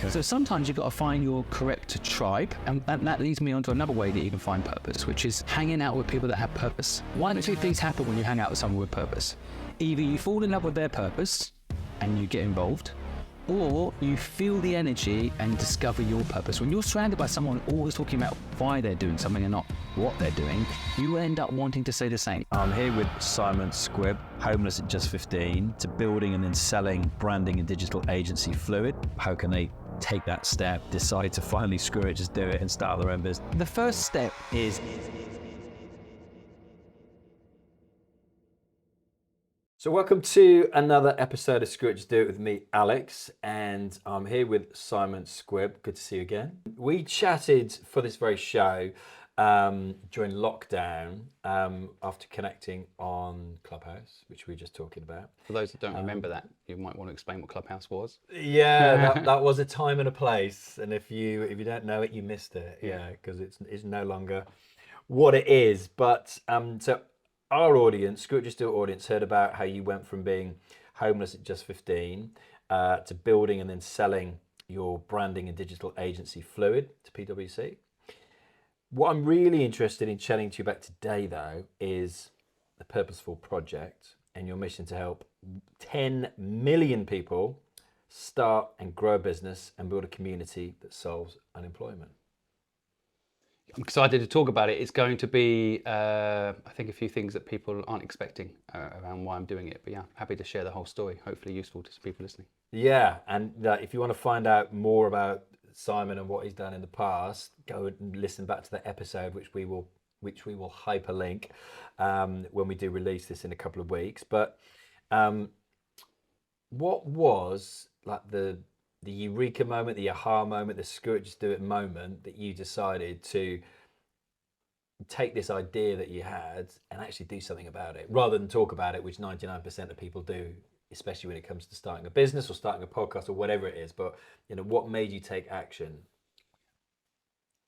Okay. So sometimes you've got to find your correct tribe, and that leads me on to another way that you can find purpose, which is hanging out with people that have purpose. One of two things happen when you hang out with someone with purpose. Either you fall in love with their purpose and you get involved, or you feel the energy and discover your purpose. When you're surrounded by someone always talking about why they're doing something and not what they're doing, you end up wanting to say the same. I'm here with Simon Squibb, homeless at just 15, to building and then selling branding and digital agency Fluid. How can they take that step, decide to finally screw it, just do it and start their own business? The first step is... So welcome to another episode of Screw It, Just Do It with me, Alex, and I'm here with Simon Squibb. Good to see you again. We chatted for this very show during lockdown after connecting on Clubhouse, which we were just talking about. For those that don't remember that, you might want to explain what Clubhouse was. Yeah, that was a time and a place, and if you don't know it, you missed it. Yeah, because it's no longer what it is. But so our audience, Screw It, Just Do It audience, heard about how you went from being homeless at just 15 to building and then selling your branding and digital agency Fluid to PwC. What I'm really interested in chatting to you about today, though, is the Purposeful Project and your mission to help 10 million people start and grow a business and build a community that solves unemployment. I'm excited to talk about it. It's going to be, I think, a few things that people aren't expecting around why I'm doing it. But yeah, happy to share the whole story, hopefully useful to people listening. Yeah, and if you want to find out more about Simon and what he's done in the past, go and listen back to the episode, which we will hyperlink when we do release this in a couple of weeks. But what was like the eureka moment, the aha moment, the Screw It, Just Do It moment that you decided to take this idea that you had and actually do something about it, rather than talk about it, which 99% of people do, especially when it comes to starting a business or starting a podcast or whatever it is. But what made you take action?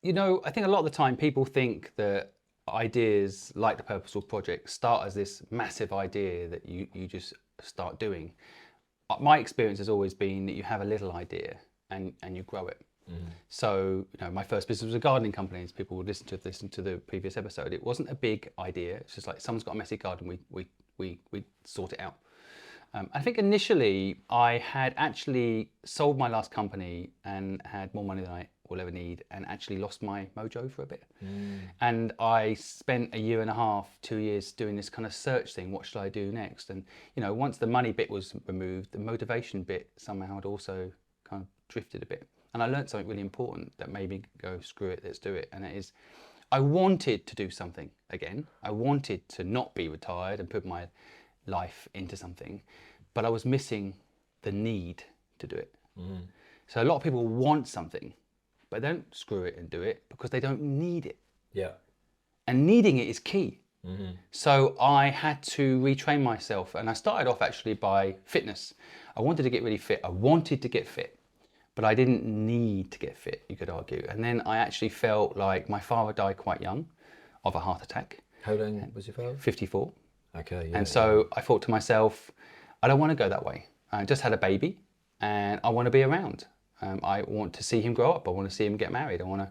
I think a lot of the time people think that ideas like the Purposeful Project start as this massive idea that you just start doing. My experience has always been that you have a little idea and you grow it. So, my first business was a gardening company. As people would listen to the previous episode, it wasn't a big idea. It's just like someone's got a messy garden, we sort it out. I think initially I had actually sold my last company and had more money than I will ever need, and actually lost my mojo for a bit. And I spent a year and a half, 2 years doing this kind of search thing. What should I do next? And once the money bit was removed, the motivation bit somehow had also kind of drifted a bit. And I learned something really important that made me go, screw it, let's do it. And it is, I wanted to do something again. I wanted to not be retired and put my life into something, but I was missing the need to do it. So a lot of people want something, but they don't screw it and do it because they don't need it. Yeah. And needing it is key. So I had to retrain myself, and I started off actually by fitness. I wanted to get really fit. I wanted to get fit, but I didn't need to get fit, you could argue. And then I actually felt like my father died quite young of a heart attack. How long was your father? 54. Okay. Yeah, and so I thought to myself, I don't want to go that way. I just had a baby and I want to be around. I want to see him grow up. I want to see him get married. I want to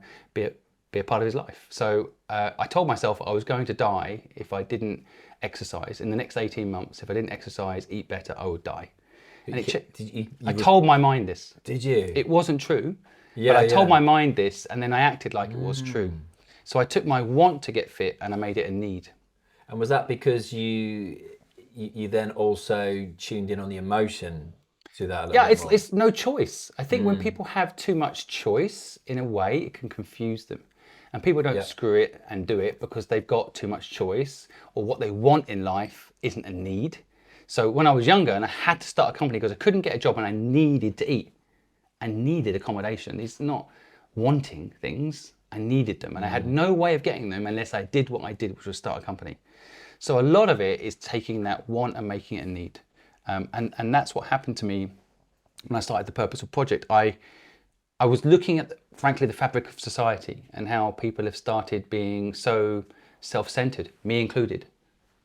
be a part of his life. So I told myself I was going to die if I didn't exercise. In the next 18 months, if I didn't exercise, eat better, I would die. And I told my mind this. Did you? It wasn't true, but I told my mind this, and then I acted like it was true. So I took my want to get fit and I made it a need. And was that because you then also tuned in on the emotion to that a little bit more? It's no choice. I think when people have too much choice, in a way, it can confuse them. And people don't screw it and do it because they've got too much choice, or what they want in life isn't a need. So when I was younger and I had to start a company because I couldn't get a job and I needed to eat, I needed accommodation. These are not wanting things. I needed them, and I had no way of getting them unless I did what I did, which was start a company. So a lot of it is taking that want and making it a need. And that's what happened to me when I started the Purposeful Project. I was looking at, frankly, the fabric of society and how people have started being so self-centered, me included.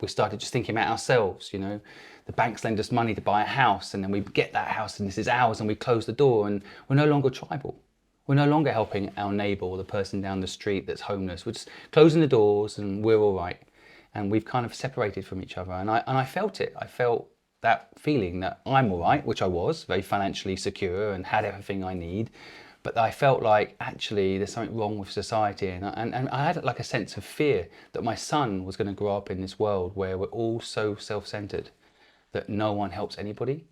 we started just thinking about ourselves, the banks lend us money to buy a house, and then we get that house and this is ours, and we close the door, and we're no longer tribal. We're no longer helping our neighbor or the person down the street that's homeless. We're just closing the doors and we're all right. And we've kind of separated from each other. And I felt it. I felt that feeling that I'm all right, which I was, very financially secure and had everything I need. But I felt like actually there's something wrong with society. And I had like a sense of fear that my son was going to grow up in this world where we're all so self-centered that no one helps anybody.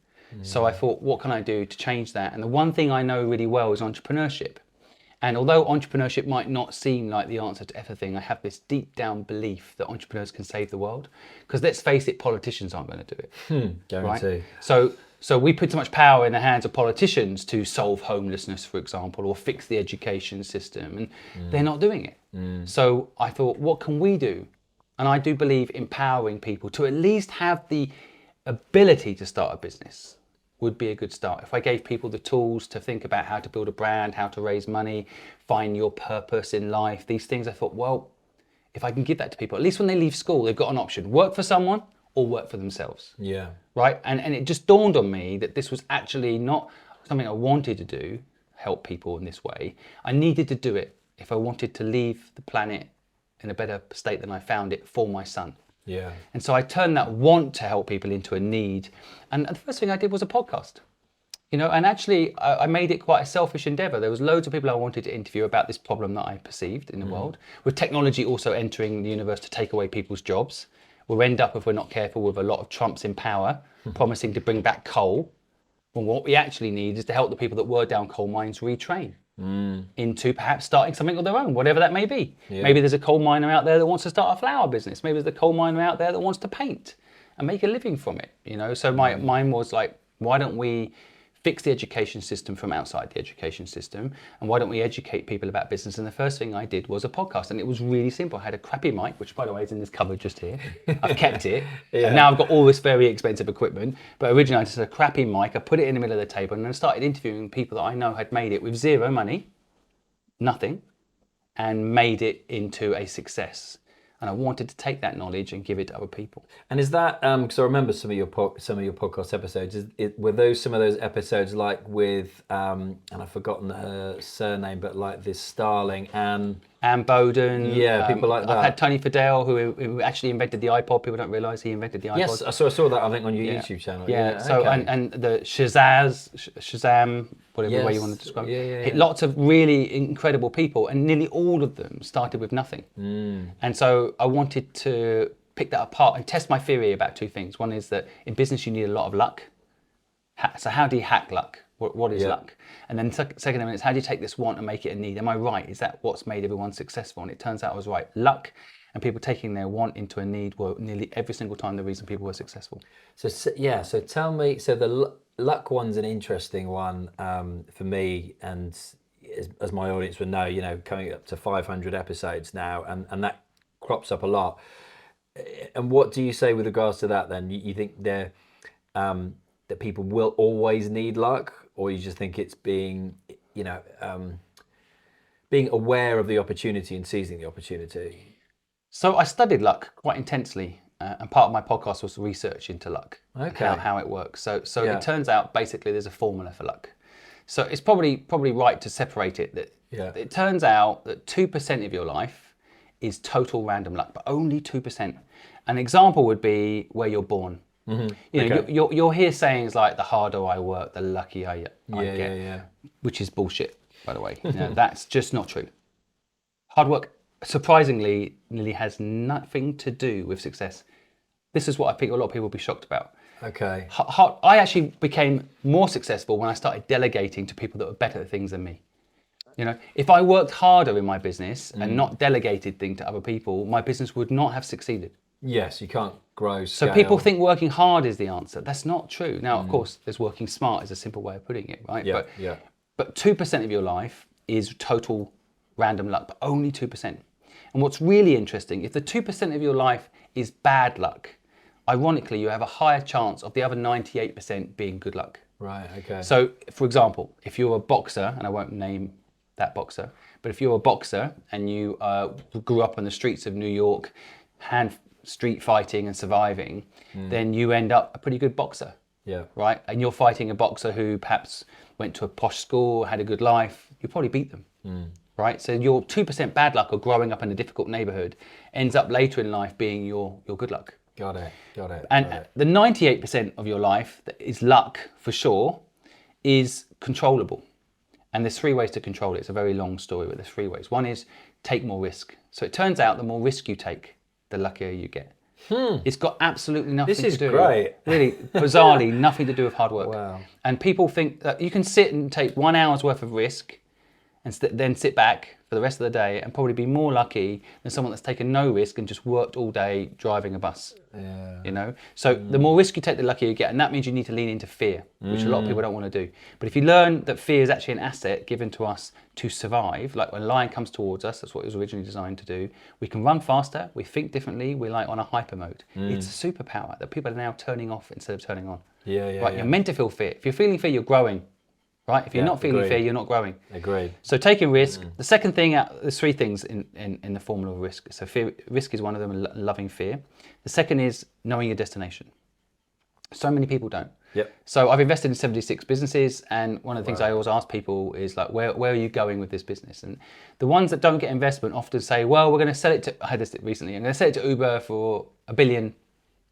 So I thought, what can I do to change that? And the one thing I know really well is entrepreneurship. And although entrepreneurship might not seem like the answer to everything, I have this deep down belief that entrepreneurs can save the world. Because let's face it, politicians aren't going to do it. Guarantee. Right? So we put so much power in the hands of politicians to solve homelessness, for example, or fix the education system, and they're not doing it. So I thought, what can we do? And I do believe empowering people to at least have the ability to start a business would be a good start. If I gave people the tools to think about how to build a brand, how to raise money, find your purpose in life, these things, I thought, well, if I can give that to people, at least when they leave school, they've got an option, work for someone or work for themselves. Yeah. Right? And it just dawned on me that this was actually not something I wanted to do, help people in this way. I needed to do it if I wanted to leave the planet in a better state than I found it for my son. Yeah. And so I turned that want to help people into a need. And the first thing I did was a podcast. And actually I made it quite a selfish endeavor. There was loads of people I wanted to interview about this problem that I perceived in the world. With technology also entering the universe to take away people's jobs, we'll end up, if we're not careful, with a lot of Trumps in power promising to bring back coal. Well, what we actually need is to help the people that were down coal mines retrain into perhaps starting something of their own, whatever that may be. Yeah. Maybe there's a coal miner out there that wants to start a flower business. Maybe there's a coal miner out there that wants to paint and make a living from it. So mine was like, why don't we fix the education system from outside the education system, and why don't we educate people about business? And the first thing I did was a podcast, and it was really simple. I had a crappy mic, which by the way is in this cupboard just here. I've kept it. And now I've got all this very expensive equipment, but originally I just had a crappy mic. I put it in the middle of the table and then started interviewing people that I know had made it with zero money, nothing, and made it into a success. And I wanted to take that knowledge and give it to other people. And is that because I remember some of your podcast episodes? Were those some of those episodes like with and I've forgotten her surname, but like this Starling Anne Bowden. Yeah, people like that. I've had Tony Fadell, who actually invented the iPod. People don't realise he invented the iPod. Yes, I saw that, I think, on your YouTube channel. Yeah. So okay. and the Shazam, whatever way you want to describe it. Yeah. Lots of really incredible people, and nearly all of them started with nothing. And so I wanted to pick that apart and test my theory about two things. One is that in business you need a lot of luck. So how do you hack luck? What is luck? And then second one is, how do you take this want and make it a need? Am I right? Is that what's made everyone successful? And it turns out I was right. Luck and people taking their want into a need were nearly every single time the reason people were successable. So tell me, so the luck one's an interesting one for me, and as my audience would know, coming up to 500 episodes now, and that crops up a lot. And what do you say with regards to that then? You think that people will always need luck, or you just think it's being aware of the opportunity and seizing the opportunity? So I studied luck quite intensely, and part of my podcast was research into luck, how it works. So it turns out basically there's a formula for luck. So it's probably right to separate it. It turns out that 2% of your life is total random luck, but only 2%. An example would be where you're born. You'll hear sayings like, the harder I work, the luckier I get, which is bullshit, by the way. That's just not true. Hard work, surprisingly, nearly has nothing to do with success. This is what I think a lot of people will be shocked about. Okay. I actually became more successful when I started delegating to people that were better at things than me. If I worked harder in my business and not delegated things to other people, my business would not have succeeded. Yes, you can't grow scale. So people think working hard is the answer. That's not true. Now, of course, there's working smart is a simple way of putting it, right? But 2% of your life is total random luck, but only 2%. And what's really interesting, if the 2% of your life is bad luck, ironically, you have a higher chance of the other 98% being good luck. Right, okay. So, for example, if you're a boxer, and I won't name that boxer, but if you're a boxer and you grew up on the streets of New York, street fighting and surviving, then you end up a pretty good boxer. Yeah. Right? And you're fighting a boxer who perhaps went to a posh school, had a good life, you probably beat them. Right? So your 2% bad luck or growing up in a difficult neighborhood ends up later in life being your good luck. Got it. And got it. the 98% of your life that is luck for sure is controllable. And there's 3 ways to control it. It's a very long story, but there's 3 ways. One is take more risk. So it turns out the more risk you take, the luckier you get. It's got absolutely nothing to do. This is great. Really, bizarrely, nothing to do with hard work. Wow. And people think that you can sit and take 1 hour's worth of risk and then sit back for the rest of the day and probably be more lucky than someone that's taken no risk and just worked all day driving a bus. Yeah. You know, so the more risk you take, the luckier you get, and that means you need to lean into fear, which a lot of people don't want to do. But if you learn that fear is actually an asset given to us to survive, like when a lion comes towards us, that's what it was originally designed to do. We can run faster, we think differently, we're like on a hyper mode. It's a superpower that people are now turning off instead of turning on. Right, you're meant to feel fear. If you're feeling fear, you're growing. Right? If you're not feeling agreed. fear, you're not growing. Agreed. So taking risk. The second thing, there's 3 things in the formula of risk. So risk is one of them, loving fear. The second is knowing your destination. So many people don't. Yep. So I've invested in 76 businesses, and one of the things I always ask people is like, where are you going with this business? And the ones that don't get investment often say, well, we're going to sell it to, I had this recently, I'm going to sell it to Uber for $1 billion.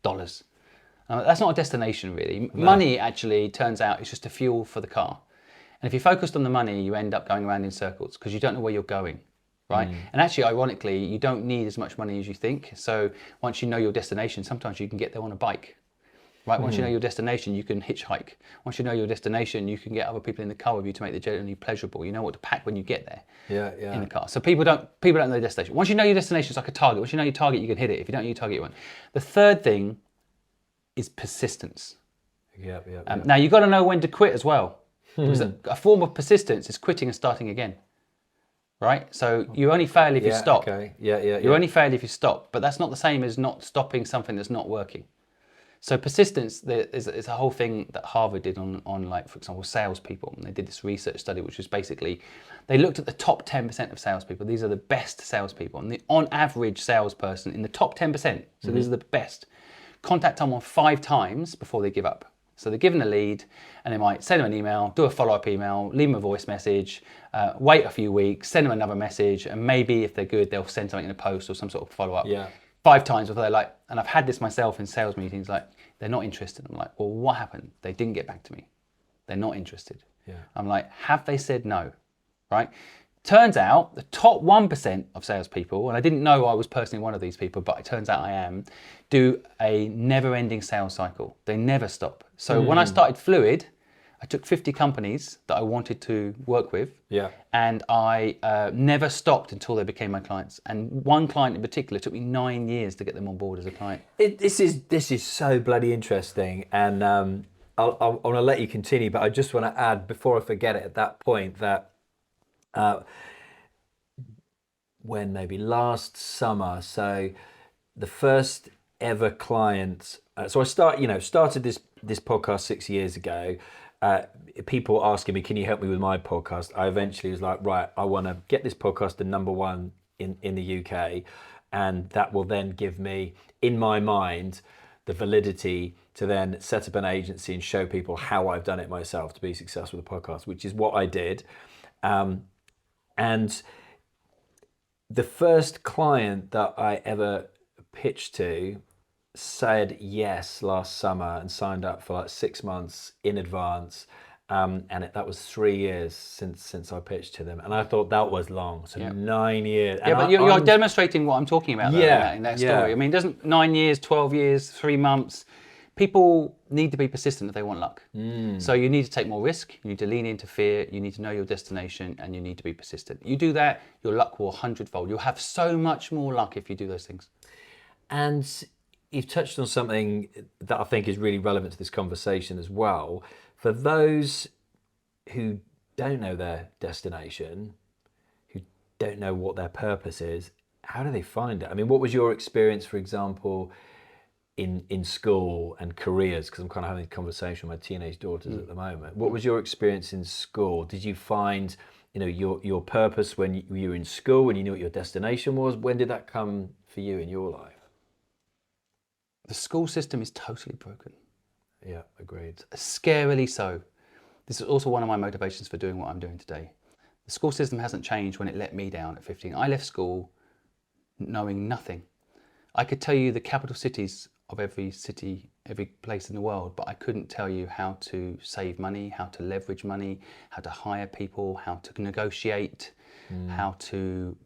That's not a destination really. No. Money actually turns out is just a fuel for the car. And if you're focused on the money, you end up going around in circles because you don't know where you're going, right? And actually, ironically, you don't need as much money as you think. So once you know your destination, sometimes you can get there on a bike, right? Once you know your destination, you can hitchhike. Once you know your destination, you can get other people in the car with you to make the journey pleasurable. You know what to pack when you get there in the car. So people don't know their destination. Once you know your destination, it's like a target. Once you know your target, you can hit it. If you don't know your target, you won't. The third thing is persistence. Now, you've got to know when to quit as well. Because a form of persistence is quitting and starting again, right? So you only fail if you stop. You only fail if you stop, but that's not the same as not stopping something that's not working. So persistence is a whole thing that Harvard did on like, for example, salespeople. And they did this research study, which was basically, they looked at the top 10% of salespeople. These are the best salespeople. And the on average salesperson in the top 10%, so these are the best, contact someone 5 times before they give up. So they're given a lead and they might send them an email, do a follow-up email, leave them a voice message, wait a few weeks, send them another message, and maybe if they're good, they'll send something in a post or some sort of follow-up. 5 times before they're like, and I've had this myself in sales meetings, like, they're not interested. I'm like, well, what happened? They didn't get back to me. They're not interested. I'm like, have they said no, right? Turns out the top 1% of salespeople, and I didn't know I was personally one of these people, but it turns out I am, do a never-ending sales cycle. They never stop. So when I started Fluid, I took 50 companies that I wanted to work with, and I never stopped until they became my clients. And one client in particular, it took me 9 years to get them on board as a client. This is so bloody interesting, and I want to let you continue, but I just want to add before I forget it at that point that when maybe last summer, so the first ever client, so I started this podcast 6 years ago. People asking me, can you help me with my podcast? I eventually was like, right, I want to get this podcast to #1 in the UK, and that will then give me, in my mind, the validity to then set up an agency and show people how I've done it myself to be successful with the podcast, which is what I did. And the first client that I ever pitched to said yes last summer and signed up for like 6 months in advance. That was 3 years since I pitched to them. And I thought that was long. So 9 years. Yeah, but you're demonstrating what I'm talking about in that story. I mean, doesn't 9 years, 12 years, 3 months, people need to be persistent if they want luck. So you need to take more risk, you need to lean into fear, you need to know your destination, and you need to be persistent. You do that, your luck will 100-fold. You'll have so much more luck if you do those things. And you've touched on something that I think is really relevant to this conversation as well. For those who don't know their destination, who don't know what their purpose is, how do they find it? I mean, what was your experience, for example, in school and careers? Because I'm kind of having a conversation with my teenage daughters at the moment. What was your experience in school? Did you find, your purpose when you were in school, when you knew what your destination was? When did that come for you in your life? The school system is totally broken. Yeah, agreed. Scarily so. This is also one of my motivations for doing what I'm doing today. The school system hasn't changed when it let me down at 15. I left school knowing nothing. I could tell you the capital cities of every city, every place in the world, but I couldn't tell you how to save money, how to leverage money, how to hire people, how to negotiate, how to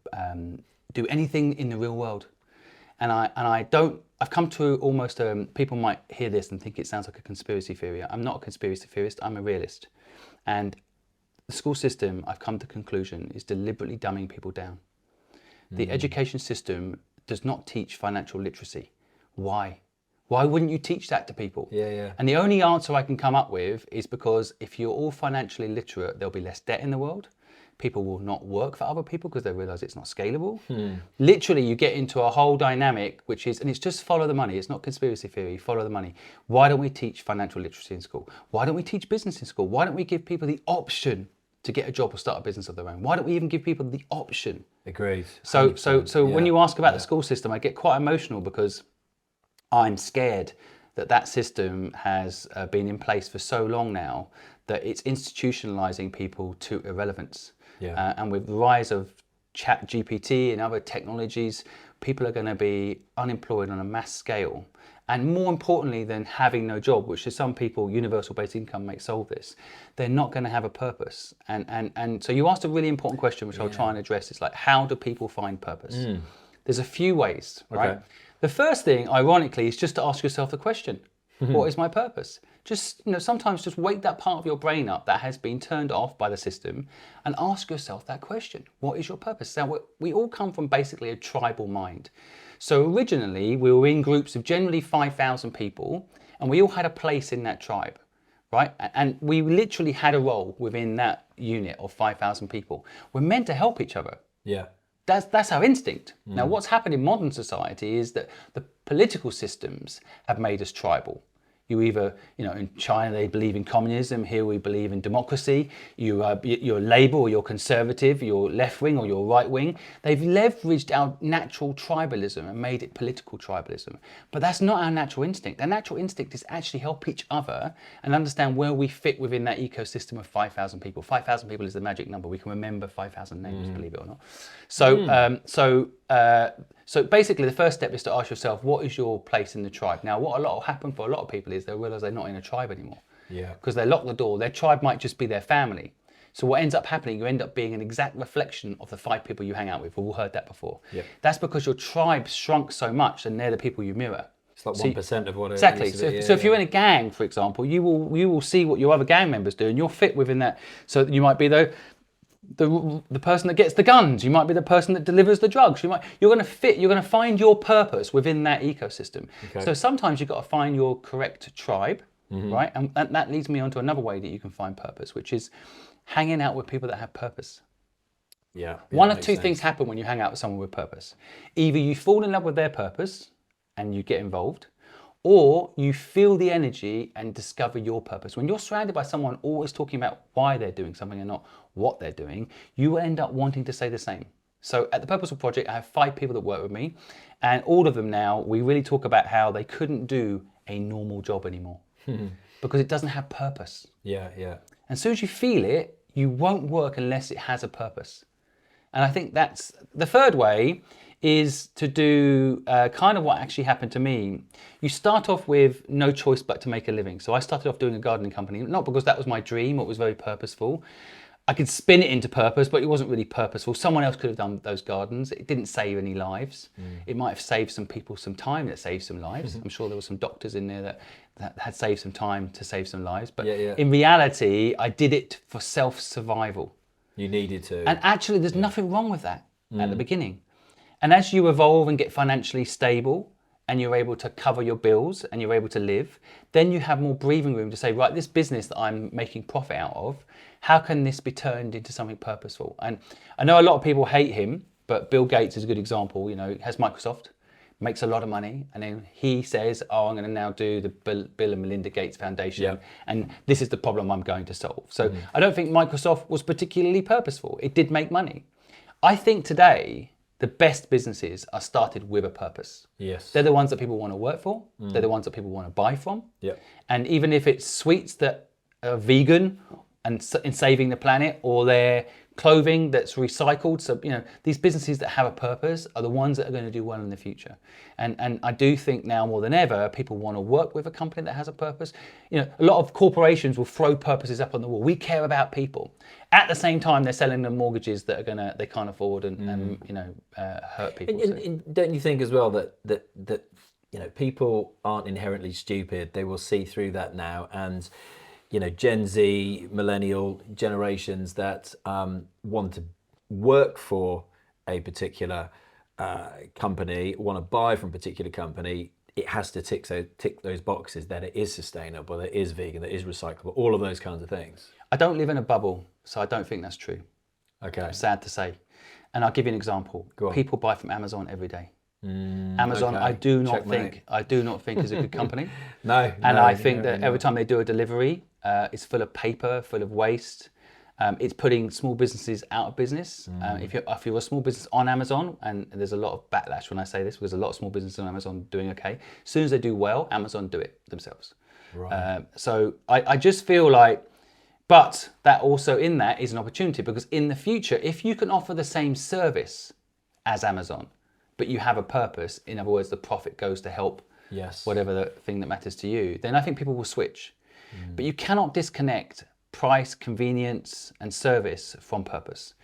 do anything in the real world. And I've come to almost, people might hear this and think it sounds like a conspiracy theory. I'm not a conspiracy theorist, I'm a realist. And the school system, I've come to the conclusion, is deliberately dumbing people down. The education system does not teach financial literacy. Why? Why wouldn't you teach that to people? Yeah. And the only answer I can come up with is because if you're all financially literate, there'll be less debt in the world. People will not work for other people because they realize it's not scalable. Literally, you get into a whole dynamic, which is, and it's just follow the money. It's not conspiracy theory, follow the money. Why don't we teach financial literacy in school? Why don't we teach business in school? Why don't we give people the option to get a job or start a business of their own? Why don't we even give people the option? Agreed. So when you ask about the school system, I get quite emotional because I'm scared that system has been in place for so long now that it's institutionalizing people to irrelevance. And with the rise of chat GPT and other technologies, people are going to be unemployed on a mass scale. And more importantly than having no job, which to some people, universal basic income may solve this, they're not going to have a purpose. And so you asked a really important question, which I'll try and address. It's like, how do people find purpose? There's a few ways, right? Okay. The first thing, ironically, is just to ask yourself the question, what is my purpose? Just, sometimes just wake that part of your brain up that has been turned off by the system and ask yourself that question. What is your purpose? Now, we all come from basically a tribal mind. So originally, we were in groups of generally 5,000 people, and we all had a place in that tribe, right? And we literally had a role within that unit of 5,000 people. We're meant to help each other. Yeah. That's our instinct. Now, what's happened in modern society is that the political systems have made us tribal. You either, in China they believe in communism, here we believe in democracy. You're Labour or you're Conservative, you're left wing or you're right wing. They've leveraged our natural tribalism and made it political tribalism. But that's not our natural instinct. Our natural instinct is actually help each other and understand where we fit within that ecosystem of 5,000 people. 5,000 people is the magic number. We can remember 5,000 names, believe it or not. So basically the first step is to ask yourself, what is your place in the tribe? Now, what a lot will happen for a lot of people is they'll realize they're not in a tribe anymore. Yeah. Because they lock the door. Their tribe might just be their family. So what ends up happening, you end up being an exact reflection of the 5 people you hang out with. We've all heard that before. Yeah. That's because your tribe shrunk so much and they're the people you mirror. It's like 1% of what it exactly. used to be. So if you're in a gang, for example, you will see what your other gang members do and you'll fit within that. So you might be the person that gets the guns, you might be the person that delivers the drugs, you're going to find your purpose within that ecosystem. Okay. So sometimes you've got to find your correct tribe, right? And that leads me on to another way that you can find purpose, which is hanging out with people that have purpose. Yeah. One of two things happen when you hang out with someone with purpose. Either you fall in love with their purpose and you get involved, or you feel the energy and discover your purpose. When you're surrounded by someone always talking about why they're doing something and not what they're doing, you will end up wanting to say the same. So at the Purposeful Project, I have 5 people that work with me, and all of them now, we really talk about how they couldn't do a normal job anymore because it doesn't have purpose. Yeah. And as soon as you feel it, you won't work unless it has a purpose. And I think that's the third way is to do kind of what actually happened to me. You start off with no choice but to make a living. So I started off doing a gardening company, not because that was my dream or it was very purposeful. I could spin it into purpose, but it wasn't really purposeful. Someone else could have done those gardens. It didn't save any lives. It might have saved some people some time that saved some lives. I'm sure there were some doctors in there that had saved some time to save some lives. But in reality, I did it for self-survival. You needed to. And actually, there's nothing wrong with that at the beginning. And as you evolve and get financially stable and you're able to cover your bills and you're able to live, then you have more breathing room to say, right, this business that I'm making profit out of, how can this be turned into something purposeful? And I know a lot of people hate him, but Bill Gates is a good example. He has Microsoft, makes a lot of money, and then he says, oh, I'm going to now do the Bill and Melinda Gates Foundation, and this is the problem I'm going to solve. So I don't think Microsoft was particularly purposeful. It did make money. I think today, the best businesses are started with a purpose. Yes. They're the ones that people want to work for. They're the ones that people want to buy from. Yeah. And even if it's sweets that are vegan and in saving the planet, or they're clothing that's recycled. So, these businesses that have a purpose are the ones that are going to do well in the future. And I do think now more than ever, people want to work with a company that has a purpose. A lot of corporations will throw purposes up on the wall. We care about people. At the same time, they're selling them mortgages that they can't afford and hurt people. And don't you think as well that people aren't inherently stupid? They will see through that now, and Gen Z, millennial generations that want to work for a particular company, want to buy from a particular company, it has to tick those boxes that it is sustainable, that it is vegan, that it is recyclable, all of those kinds of things. I don't live in a bubble, so I don't think that's true. Okay. Sad to say. And I'll give you an example. Go on. People buy from Amazon every day. Amazon, okay. I do not Checkmate. think is a good company. No. And I think that every time they do a delivery, it's full of paper, full of waste. It's putting small businesses out of business. If you're a small business on Amazon, and there's a lot of backlash when I say this, because a lot of small businesses on Amazon doing okay. As soon as they do well, Amazon do it themselves. Right. So I just feel like, but that also in that is an opportunity, because in the future, if you can offer the same service as Amazon, but you have a purpose, in other words, the profit goes to help whatever the thing that matters to you, then I think people will switch. But you cannot disconnect price, convenience, and service from purpose.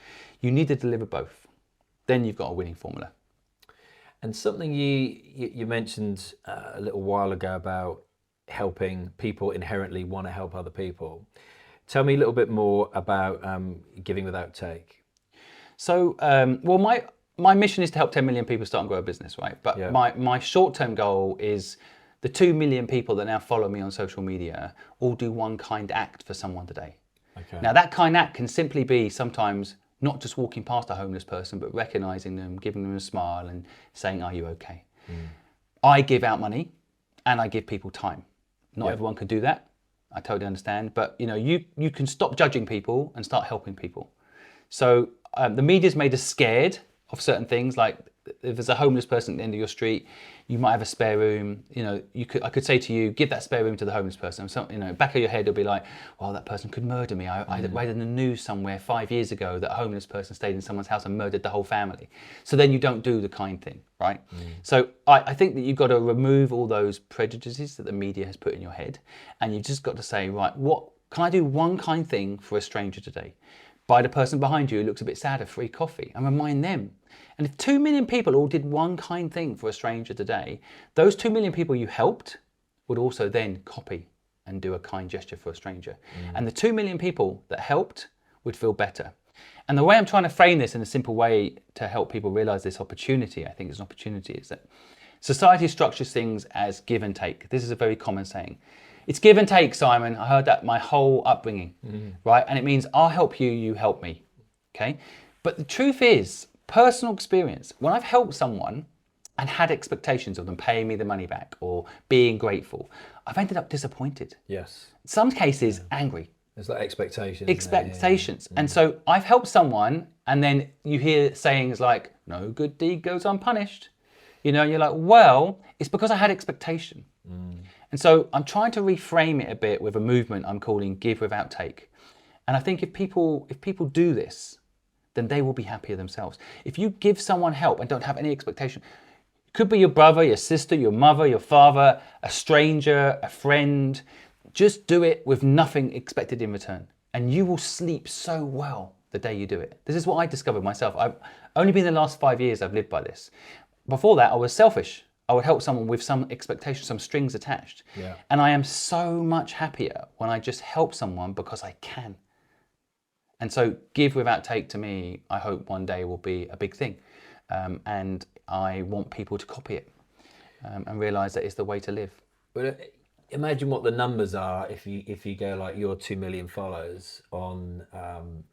You need to deliver both. Then you've got a winning formula. And something you mentioned a little while ago about helping people inherently want to help other people. Tell me a little bit more about giving without take. So, my mission is to help 10 million people start and grow a business, right? But my short-term goal is the 2 million people that now follow me on social media all do one kind act for someone today. Okay. Now, that kind act can simply be sometimes not just walking past a homeless person, but recognizing them, giving them a smile and saying, "Are you okay?" I give out money and I give people time. Not everyone can do that. I totally understand. But you can stop judging people and start helping people. So the media's made us scared of certain things, like if there's a homeless person at the end of your street, you might have a spare room. I could say to you, give that spare room to the homeless person. So, back of your head, it'll be like, well, that person could murder me. I read in the news somewhere 5 years ago that a homeless person stayed in someone's house and murdered the whole family. So then you don't do the kind thing, right? So I think that you've got to remove all those prejudices that the media has put in your head, and you've just got to say, right, what can I do one kind thing for a stranger today? Buy the person behind you who looks a bit sad a free coffee and remind them. And if 2 million people all did one kind thing for a stranger today, those 2 million people you helped would also then copy and do a kind gesture for a stranger. And the 2 million people that helped would feel better. And the way I'm trying to frame this in a simple way to help people realize this opportunity, I think it's an opportunity, is that society structures things as give and take. This is a very common saying. It's give and take, Simon. I heard that my whole upbringing, right? And it means I'll help you, you help me, okay? But the truth is, personal experience, when I've helped someone and had expectations of them paying me the money back or being grateful, I've ended up disappointed. Yes. In some cases, angry. There's like expectations. Expectations. And so I've helped someone, and then you hear sayings like, no good deed goes unpunished. And you're like, well, it's because I had expectation. And so I'm trying to reframe it a bit with a movement I'm calling give without take. And I think if people do this, then they will be happier themselves. If you give someone help and don't have any expectation, it could be your brother, your sister, your mother, your father, a stranger, a friend, just do it with nothing expected in return. And you will sleep so well the day you do it. This is what I discovered myself. I've only been the last 5 years I've lived by this. Before that, I was selfish. I would help someone with some expectation, some strings attached. Yeah. And I am so much happier when I just help someone because I can. And so give without take to me, I hope one day will be a big thing. And I want people to copy it and realize that it's the way to live. But imagine what the numbers are if you go like your 2 million followers on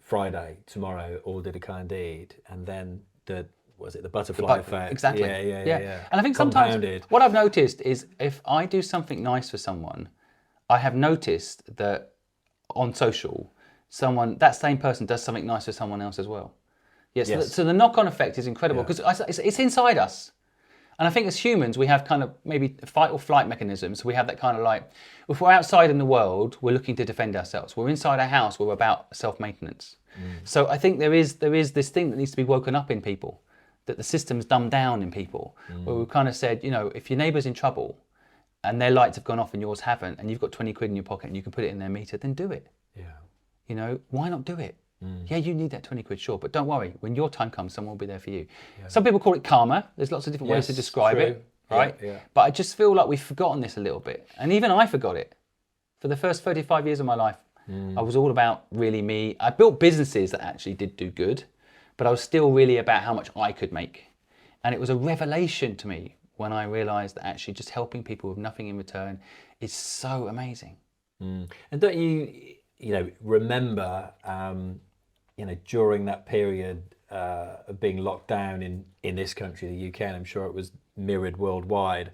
Friday, tomorrow, all did a kind deed, and then the butterfly effect? Exactly. Yeah. And I think sometimes what I've noticed is if I do something nice for someone, I have noticed that on social, that same person does something nice for someone else as well. Yes. Yes. So the knock-on effect is incredible Yeah. because it's inside us. And I think as humans, we have kind of maybe fight or flight mechanisms. We have that kind of like, if we're outside in the world, we're looking to defend ourselves. We're inside our house, we're about self-maintenance. So I think there is this thing that needs to be woken up in people, that the system's dumbed down in people, where we've kind of said, you know, if your neighbour's in trouble and their lights have gone off and yours haven't, and you've got 20 quid in your pocket and you can put it in their meter, then do it. Yeah. You know, why not do it? Yeah, you need that 20 quid, sure, but don't worry. When your time comes, someone will be there for you. Some people call it karma. There's lots of different ways to Yes, describe true. it, right? Yeah. But I just feel like we've forgotten this a little bit. And even I forgot it. For the first 35 years of my life, I was all about really me. I built businesses that actually did do good, but I was still really about how much I could make. And it was a revelation to me when I realized that actually just helping people with nothing in return is so amazing. And don't you remember, during that period of being locked down in this country, the UK, and I'm sure it was mirrored worldwide,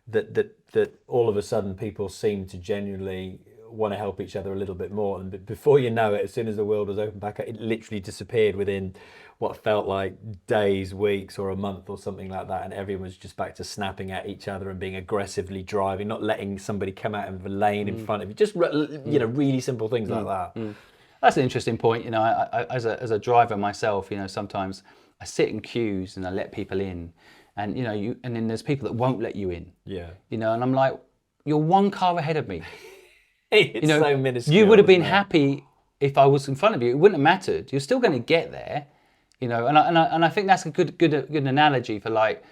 that all of a sudden people seemed to genuinely want to help each other a little bit more. And before you know it, as soon as the world was open back up, it literally disappeared within what felt like days, weeks, or a month or something like that. And everyone was just back to snapping at each other and being aggressively driving, not letting somebody come out of a lane in front of you. Just, really simple things like that. That's an interesting point. You know, I as a driver myself, you know, sometimes I sit in queues and I let people in, and you know, and then there's people that won't let you in. Yeah. You know, and I'm like, you're one car ahead of me. It's You know, so minuscule. you would have been isn't it? happy if I was in front of you. It wouldn't have mattered. You're still going to get there. You know, and I think that's a good analogy for like,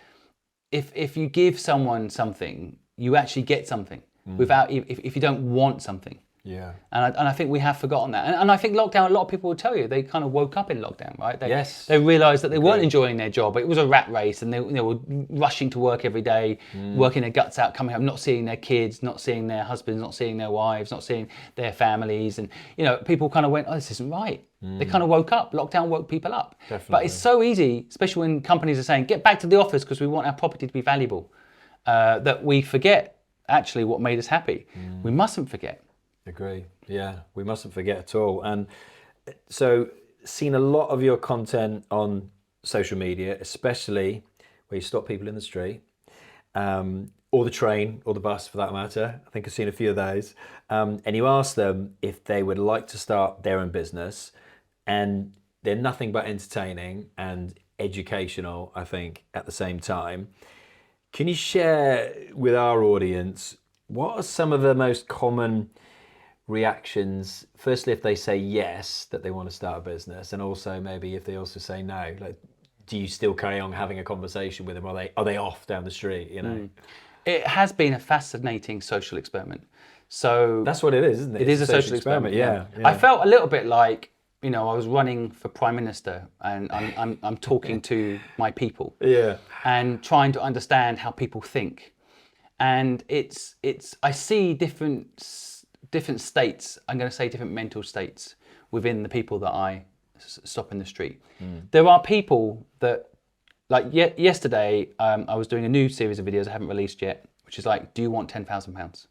if you give someone something, you actually get something without if you don't want something. Yeah. And I think we have forgotten that. And I think lockdown, a lot of people will tell you, they kind of woke up in lockdown, right? Yes. They realised that they weren't enjoying their job. It was a rat race and they were rushing to work every day, working their guts out, coming home, not seeing their kids, not seeing their husbands, not seeing their wives, not seeing their families. And, you know, people kind of went, oh, this isn't right. They kind of woke up. Lockdown woke people up. Definitely. But it's so easy, especially when companies are saying, get back to the office because we want our property to be valuable, that we forget actually what made us happy. We mustn't forget. Agree. Yeah, we mustn't forget at all. And so, seen a lot of your content on social media, especially where you stop people in the street, or the train, or the bus for that matter. I think I've seen a few of those. And you ask them if they would like to start their own business, and they're nothing but entertaining and educational, I think, at the same time. Can you share with our audience, what are some of the most common reactions, firstly if they say yes, that they want to start a business, and also maybe if they also say no, like, do you still carry on having a conversation with them? Are they off down the street, you know? It has been a fascinating social experiment. So That's what it is, isn't it? it is a social experiment. Yeah. I felt a little bit like, you know, I was running for Prime Minister and I'm talking to my people Yeah. and trying to understand how people think. And it's I see different states, I'm going to say different mental states within the people that I stop in the street. There are people that, like yesterday, I was doing a new series of videos I haven't released yet, which is like, do you want £10,000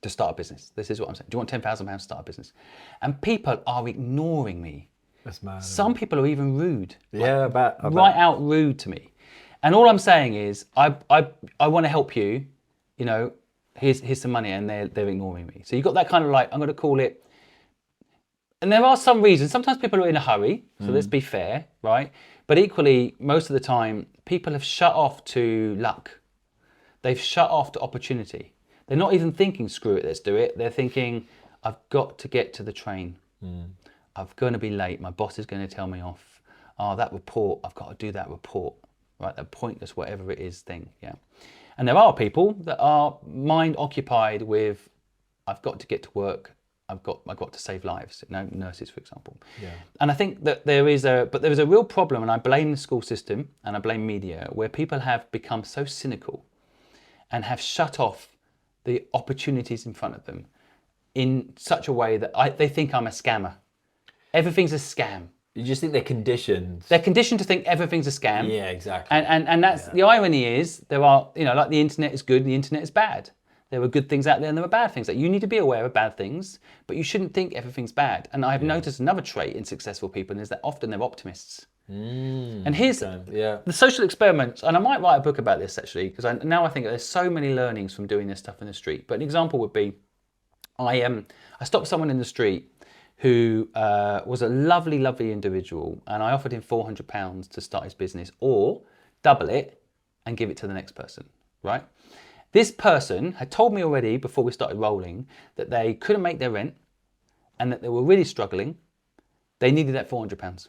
to start a business? This is what I'm saying. Do you want £10,000 to start a business? And people are ignoring me. That's mad. Some people are even rude. Yeah, I bet. Right out rude to me. And all I'm saying is, I want to help you, you know, here's some money, and they're ignoring me. So you've got that kind of like, I'm going to call it, and there are some reasons. Sometimes people are in a hurry, so let's be fair, right? But equally, most of the time, people have shut off to luck. They've shut off to opportunity. They're not even thinking, screw it, let's do it. They're thinking, I've got to get to the train. I'm going to be late. My boss is going to tell me off. Oh, that report, I've got to do that report, right? That pointless, whatever it is thing, yeah. And there are people that are mind occupied with, I've got to get to work. I've got to save lives, you know, nurses, for example. Yeah. And I think that there is a real problem, and I blame the school system and I blame media, where people have become so cynical and have shut off the opportunities in front of them in such a way that they think I'm a scammer. Everything's a scam. You just think they're conditioned. They're conditioned to think everything's a scam. Yeah, exactly. And that's the irony is, there are, you know, like the internet is good and the internet is bad. There are good things out there and there are bad things. Like, you need to be aware of bad things, but you shouldn't think everything's bad. And I've noticed another trait in successful people is that often they're optimists. And here's the social experiments, and I might write a book about this actually, because now I think there's so many learnings from doing this stuff in the street. But an example would be, I stopped someone in the street who was a lovely, lovely individual, and I offered him £400 to start his business, or double it and give it to the next person, right? This person had told me already before we started rolling that they couldn't make their rent and that they were really struggling. They needed that £400,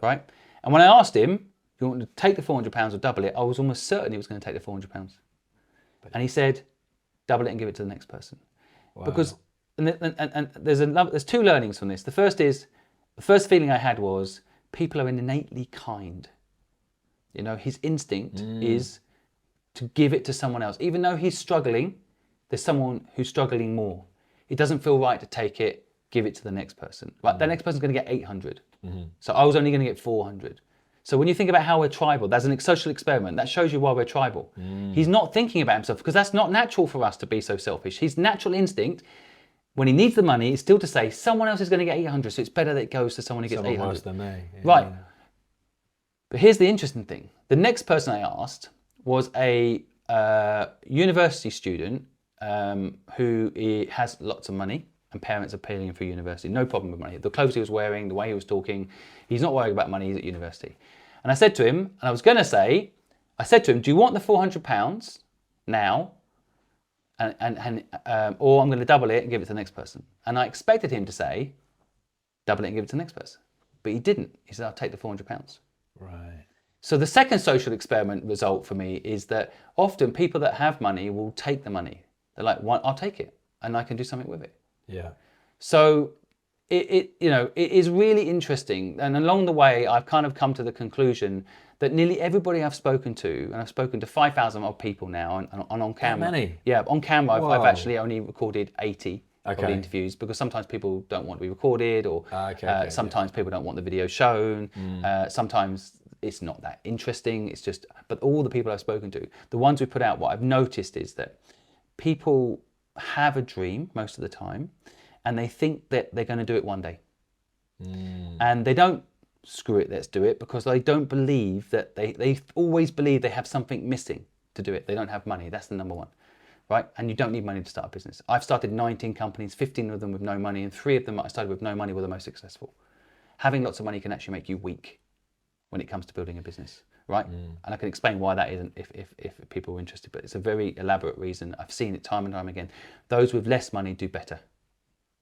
right? And when I asked him, do you want to take the £400 or double it? I was almost certain he was going to take the £400. And he said, double it and give it to the next person. Wow. Because, and there's two learnings from this. The first feeling I had was, people are innately kind. You know, his instinct is to give it to someone else. Even though he's struggling, there's someone who's struggling more. It doesn't feel right to take it, give it to the next person. Right? The next person's going to get 800. So I was only going to get 400. So when you think about how we're tribal, there's a social experiment that shows you why we're tribal. He's not thinking about himself, because that's not natural for us to be so selfish. His natural instinct, when he needs the money, is still to say someone else is going to get 800, so it's better that it goes to someone who gets 800. Worse than me. Yeah. Right. But here's the interesting thing. The next person I asked was a university student who has lots of money, and parents are paying him for university. No problem with money. The clothes he was wearing, the way he was talking, he's not worried about money. He's at university. And I said to him, and I was going to say, do you want the £400 now? Or I'm going to double it and give it to the next person. And I expected him to say, double it and give it to the next person. But he didn't. He said, I'll take the £400. Right. So the second social experiment result for me is that often people that have money will take the money. They're like, I'll take it and I can do something with it. Yeah. So it is really interesting. And along the way, I've kind of come to the conclusion that nearly everybody I've spoken to, and I've spoken to 5,000 odd people now, and on camera. How many? Yeah, on camera, I've actually only recorded 80 of the interviews, because sometimes people don't want to be recorded, or sometimes people don't want the video shown. Sometimes it's not that interesting. It's just, but all the people I've spoken to, the ones we put out, what I've noticed is that people have a dream most of the time, and they think that they're going to do it one day. And they don't, screw it, let's do it, because they don't believe that they always believe they have something missing to do it. They don't have money. That's the number one, right? And you don't need money to start a business. I've started 19 companies, 15 of them with no money, and 3 of them I started with no money were the most successful. Having lots of money can actually make you weak when it comes to building a business, right? And I can explain why that isn't if people are interested, but it's a very elaborate reason. I've seen it time and time again. Those with less money do better.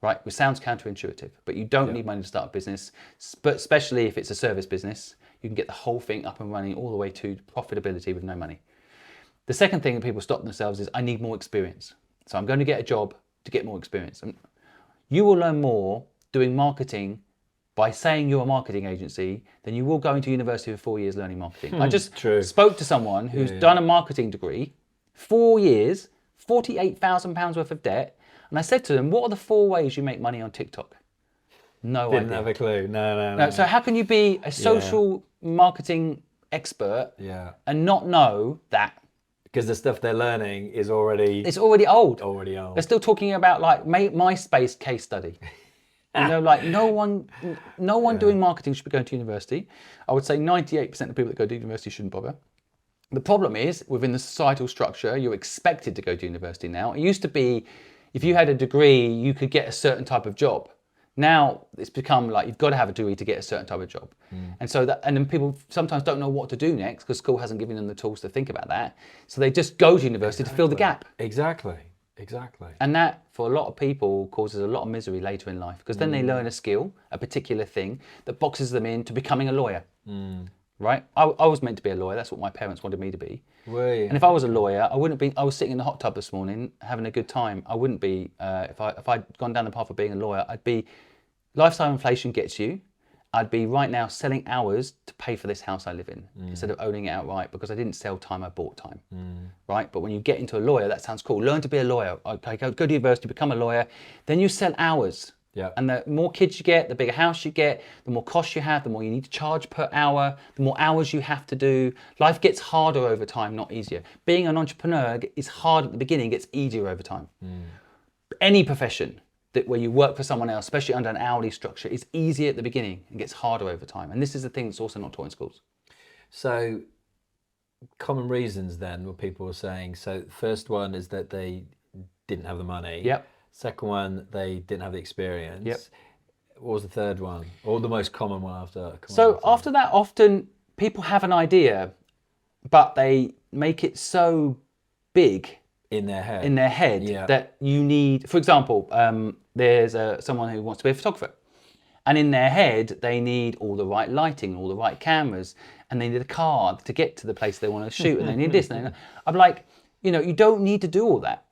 Right, which sounds counterintuitive, but you don't need money to start a business, but especially if it's a service business, you can get the whole thing up and running all the way to profitability with no money. The second thing that people stop themselves is, I need more experience. So I'm going to get a job to get more experience. And you will learn more doing marketing by saying you're a marketing agency than you will going to university for 4 years learning marketing. I just spoke to someone who's done a marketing degree, 4 years, £48,000 worth of debt. And I said to them, what are the 4 ways you make money on TikTok? No idea. Didn't have a clue. No. So how can you be a social marketing expert and not know that? Because the stuff they're learning is already... It's already old. Already old. They're still talking about like MySpace case study. You know, like no one doing marketing should be going to university. I would say 98% of people that go to university shouldn't bother. The problem is, within the societal structure, you're expected to go to university now. It used to be, if you had a degree, you could get a certain type of job. Now it's become like you've got to have a degree to get a certain type of job. And so and then people sometimes don't know what to do next because school hasn't given them the tools to think about that. So they just go to university to fill the gap. Exactly. And that, for a lot of people, causes a lot of misery later in life, because then they learn a skill, a particular thing that boxes them into becoming a lawyer. Right? I was meant to be a lawyer. That's what my parents wanted me to be. And if I was a lawyer, I wouldn't be. I was sitting in the hot tub this morning having a good time. I wouldn't be if I'd gone down the path of being a lawyer. I'd be. Lifestyle inflation gets you. I'd be right now selling hours to pay for this house I live in instead of owning it outright, because I didn't sell time, I bought time. Right? But when you get into a lawyer, that sounds cool. Learn to be a lawyer. Okay, go to university, become a lawyer. Then you sell hours. And the more kids you get, the bigger house you get, the more costs you have, the more you need to charge per hour, the more hours you have to do. Life gets harder over time, not easier. Being an entrepreneur is hard at the beginning, gets easier over time. Any profession, that where you work for someone else, especially under an hourly structure, is easier at the beginning and gets harder over time. And this is the thing that's also not taught in schools. So common reasons then what people were saying. So first one is that they didn't have the money. Yep. Second one, they didn't have the experience. Yep. What was the third one? Or the most common one after? So after that, often people have an idea, but they make it so big in their head. Yeah. that you need, for example, there's someone who wants to be a photographer. And in their head, they need all the right lighting, all the right cameras, and they need a car to get to the place they want to shoot, and they need this. And I'm like, you don't need to do all that.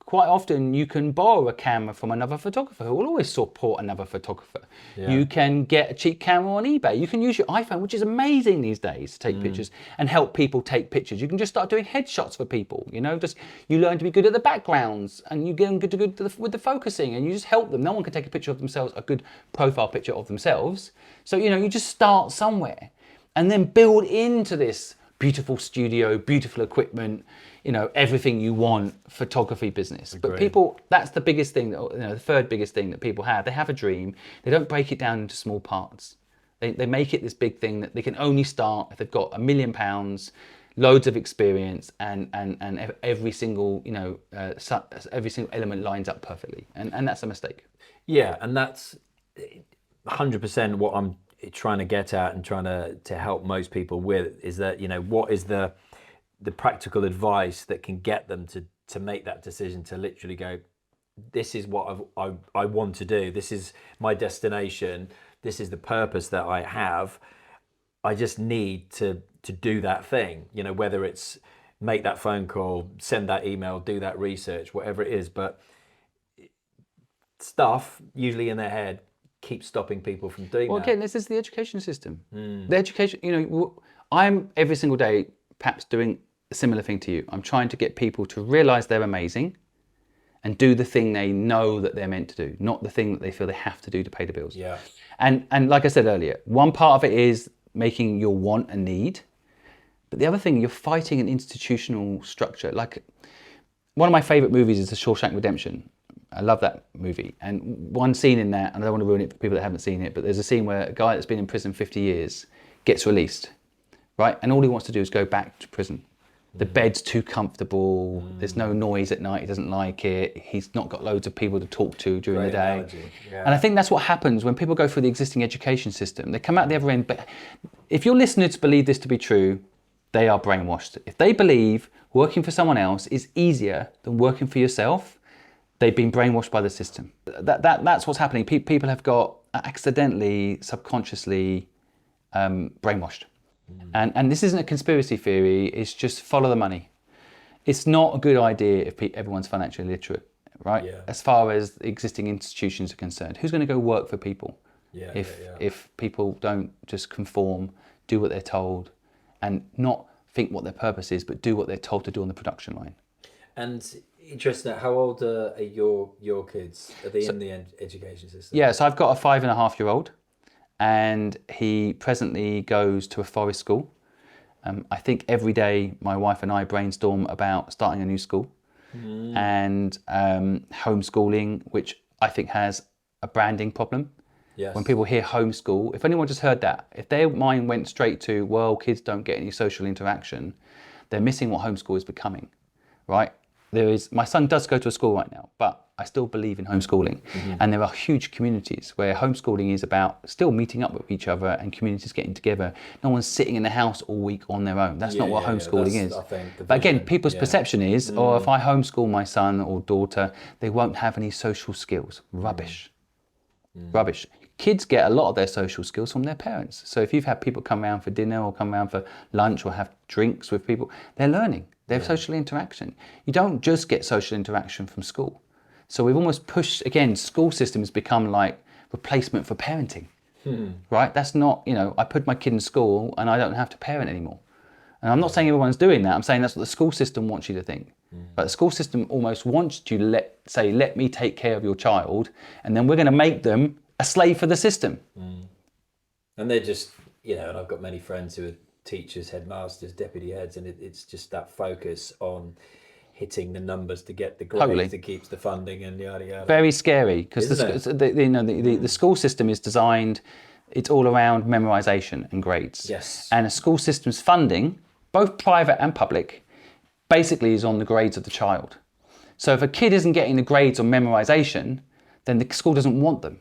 Quite often, you can borrow a camera from another photographer who will always support another photographer. Yeah. You can get a cheap camera on eBay. You can use your iPhone, which is amazing these days, to take pictures and help people take pictures. You can just start doing headshots for people. Just you learn to be good at the backgrounds, and you get them good with the focusing, and you just help them. No one can take a picture of themselves, a good profile picture of themselves. So you just start somewhere, and then build into this beautiful studio, beautiful equipment, everything you want, photography business. But people, that's the biggest thing, the third biggest thing that people have. They have a dream. They don't break it down into small parts. They make it this big thing that they can only start if they've got £1 million, loads of experience, and every single, every single element lines up perfectly. And that's a mistake. Yeah, and that's 100% what I'm trying to get at and trying to help most people with, is that, what is the practical advice that can get them to make that decision, to literally go, this is what I want to do, this is my destination, this is the purpose that I have, I just need to do that thing, whether it's make that phone call, send that email, do that research, whatever it is. But stuff usually in their head keeps stopping people from doing that. Well, again, this is the education system. The education, I'm every single day perhaps doing a similar thing to you. I'm trying to get people to realize they're amazing and do the thing they know that they're meant to do, not the thing that they feel they have to do to pay the bills. Yeah. And like I said earlier, one part of it is making your want a need. But the other thing, you're fighting an institutional structure. Like, one of my favorite movies is The Shawshank Redemption. I love that movie. And one scene in that, and I don't want to ruin it for people that haven't seen it, but there's a scene where a guy that's been in prison 50 years gets released, right? And all he wants to do is go back to prison. The bed's too comfortable. There's no noise at night. He doesn't like it. He's not got loads of people to talk to during the day. Analogy. Yeah. And I think that's what happens when people go through the existing education system. They come out the other end, but if your listeners believe this to be true, they are brainwashed. If they believe working for someone else is easier than working for yourself, they've been brainwashed by the system. That's what's happening. People have got accidentally, subconsciously brainwashed. And this isn't a conspiracy theory, it's just follow the money. It's not a good idea if everyone's financially literate, right? Yeah. As far as existing institutions are concerned. Who's going to go work for people if people don't just conform, do what they're told, and not think what their purpose is, but do what they're told to do on the production line? And interesting, how old are your kids? Are they in the education system? Yeah, so I've got a 5.5-year-old, and he presently goes to a forest school. I think every day my wife and I brainstorm about starting a new school and homeschooling, which I think has a branding problem. Yes. When people hear homeschool, if anyone just heard that, if their mind went straight to, well, kids don't get any social interaction, they're missing what homeschool is becoming, right? My son does go to a school right now, but I still believe in homeschooling. And there are huge communities where homeschooling is about still meeting up with each other and communities getting together. No one's sitting in the house all week on their own. That's not what homeschooling is. I think the But again, vision. people's perception is, or if I homeschool my son or daughter, they won't have any social skills. Rubbish. Rubbish. Kids get a lot of their social skills from their parents. So if you've had people come around for dinner or come around for lunch or have drinks with people, they're learning. They have social interaction. You don't just get social interaction from school. So we've almost pushed, again, school system has become like replacement for parenting, right? That's not, I put my kid in school and I don't have to parent anymore. And I'm not saying everyone's doing that. I'm saying that's what the school system wants you to think. But the school system almost wants you to let me take care of your child, and then we're going to make them a slave for the system. And they're just, and I've got many friends who are teachers, headmasters, deputy heads, and it's just that focus on, hitting the numbers to get the grades Totally. that keeps the funding and yada yada. Very scary, because Isn't the school system is designed, it's all around memorization and grades. Yes. And a school system's funding, both private and public, basically is on the grades of the child. So if a kid isn't getting the grades on memorization, then the school doesn't want them.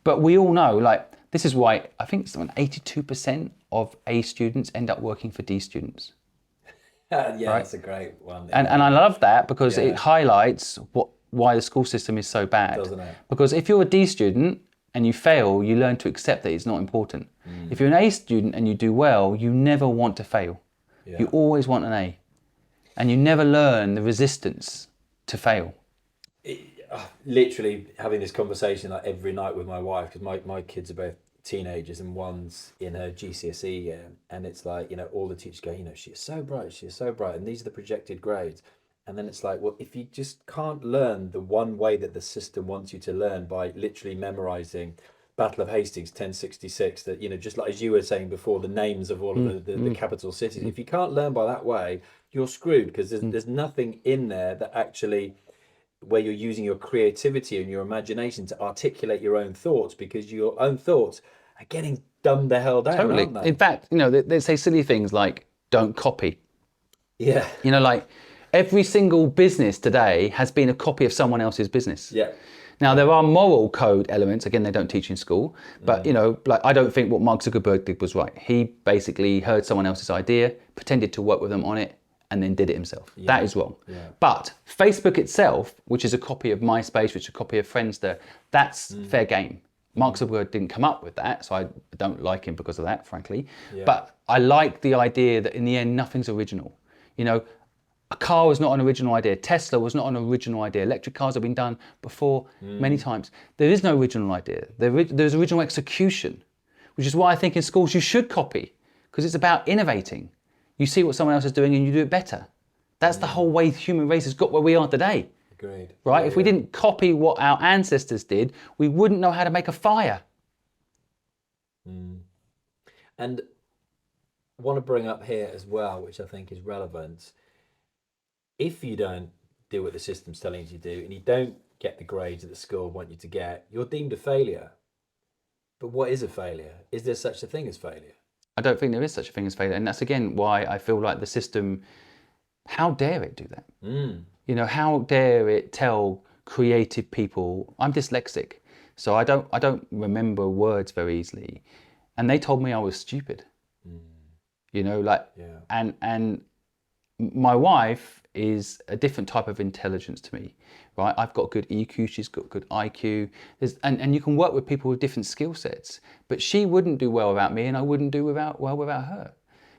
But we all know, like, this is why I think it's 82% of A students end up working for D students. Yeah, Right? that's a great one. And I love that, because Yeah. it highlights why the school system is so bad. Doesn't it? Because if you're a D student and you fail, you learn to accept that it's not important. If you're an A student and you do well, you never want to fail. Yeah. You always want an A. And you never learn the resistance to fail. Literally having this conversation like every night with my wife, because my kids are both teenagers and one's in her GCSE year, and it's like, you know, all the teachers go, you know, she is so bright, and these are the projected grades. And then it's like, well, if you just can't learn the one way that the system wants you to learn by literally memorizing Battle of Hastings 1066, that, you know, just like as you were saying before, the names of all of the capital cities, if you can't learn by that way, you're screwed, because there's nothing in there that actually, where you're using your creativity and your imagination to articulate your own thoughts, because your own thoughts are getting dumbed the hell down, Totally. aren't they? In fact, you know, they say silly things like, don't copy. Yeah. You know, like, every single business today has been a copy of someone else's business. Yeah. Now, there are moral code elements, again, they don't teach in school, but, you know, like, I don't think what Mark Zuckerberg did was right. He basically heard someone else's idea, pretended to work with them on it, and then did it himself. That is wrong. Yeah. But Facebook itself, which is a copy of MySpace, which is a copy of Friendster, that's fair game. Mark Zuckerberg didn't come up with that, so I don't like him because of that, frankly. Yeah. But I like the idea that in the end, nothing's original. You know, a car was not an original idea. Tesla was not an original idea. Electric cars have been done before many times. There is no original idea. There's original execution, which is why I think in schools you should copy, because it's about innovating. You see what someone else is doing and you do it better. That's the whole way the human race has got where we are today. Agreed. Right? Yeah, If we didn't copy what our ancestors did, we wouldn't know how to make a fire. And I want to bring up here as well, which I think is relevant. If you don't do what the system's telling you to do, and you don't get the grades that the school want you to get, you're deemed a failure. But what is a failure? Is there such a thing as failure? I don't think there is such a thing as failure. And that's, again, why I feel like the system, how dare it do that? You know, how dare it tell creative people, I'm dyslexic, so I don't remember words very easily. And they told me I was stupid. You know, like, and my wife is a different type of intelligence to me, right? I've got good EQ, she's got good IQ. And you can work with people with different skill sets, but she wouldn't do well without me and I wouldn't do well without her.